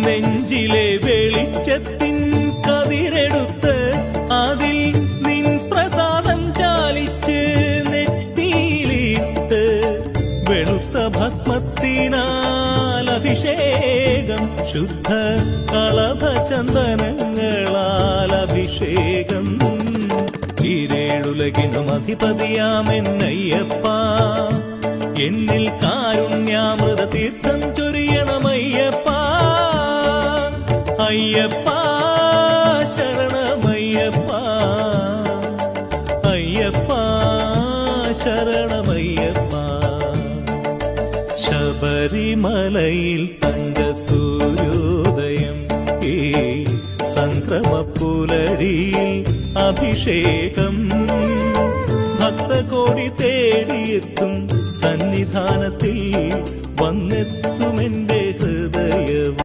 നെഞ്ചിലെ വെളിച്ചത്തിൻ കതിരെടുത്ത് അതിൽ നിൻ പ്രസാദം ചാലിച്ച് നെറ്റിയിലിട്ട് വെളുത്ത ഭസ്മത്തിനാൽ അഭിഷേകം ശുദ്ധ കളഭചന്ദനങ്ങളാൽ അഭിഷേകം ഈരേഴുലകിനും അധിപതിയാമെന്നയ്യപ്പ എന്നിൽ കാരുണ്യാമൃത തീർത്ഥം ചൊരിയണമയ്യപ്പ അയ്യപ്പ ശരണമയ്യപ്പ അയ്യപ്പ ശരണമയ്യപ്പ ശബരിമലയിൽ തങ്കസൂര്യോദയം ഈ സംക്രമപ്പുലരിയിൽ അഭിഷേകം ഭക്തകോടി തേടിയെത്തും സന്നിധാനത്തിൽ വന്നെത്തും